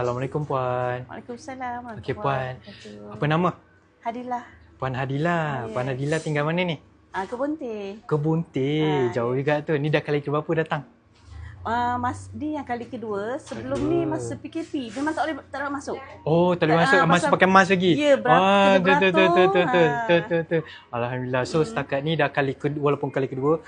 Assalamualaikum Puan. Waalaikumsalam. Okey Puan, Warahmatullahi apa nama? Hadilah. Puan Hadilah. Yes. Puan Hadilah tinggal mana ni? Kebun teh. Kebun teh. Jauh Yes. juga tu. Ni dah kali keberapa datang? Ni yang kali kedua. Sebelum ni masa PKP memang tak boleh masuk. Oh, tak boleh masuk. Masih pakai mask lagi? Ya, kena beratur. Betul. Alhamdulillah. So, setakat ni dah kali kedua, walaupun kali kedua.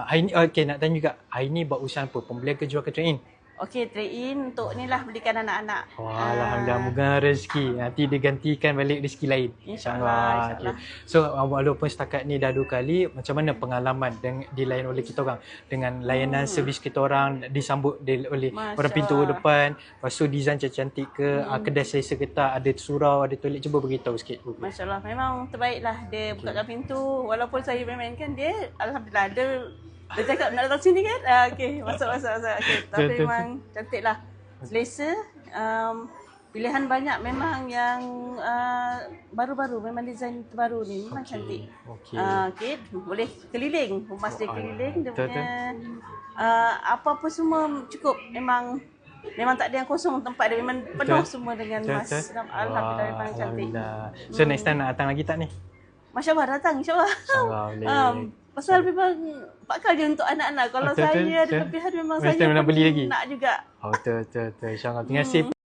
Hari ni, okay, nak tanya juga. Hari ni buat usaha apa? Pembelian ke jual ke trade in? Okey, trade in untuk ni lah belikan anak-anak. Wah, Alhamdulillah, moga rezeki. Nanti digantikan balik rezeki lain. InsyaAllah. Okay. So, walaupun setakat ni dah 2 kali, macam mana pengalaman dilayan oleh kita orang? Dengan layanan servis kita orang, disambut oleh orang pintu depan. Lepas tu design cantik-cantik ke, kedai selesa kita, ada surau, ada toilet. Cuba beritahu sikit. Masya Allah, memang terbaik lah. Dia bukakan pintu. Walaupun saya main-mainkan dia, Alhamdulillah, dia cakap nak datang sini kan? Okey, masuk. Okay. Tapi memang cantik lah. Selesa. Pilihan banyak memang yang baru-baru. Memang design terbaru ni. Memang cantik. Okay. Boleh keliling. Humas dia keliling. Dia punya apa-apa semua cukup. Memang tak ada yang kosong tempat dia. Memang penuh semua dengan emas. Alhamdulillah, memang cantik. So next time nak datang lagi tak ni? Masya Allah, datang insyaAllah. Boleh. Pasal memang pakal je untuk anak-anak. Kalau saya ada lebihan memang saya nak beli lagi? nak juga. Betul. InsyaAllah. Terima kasih.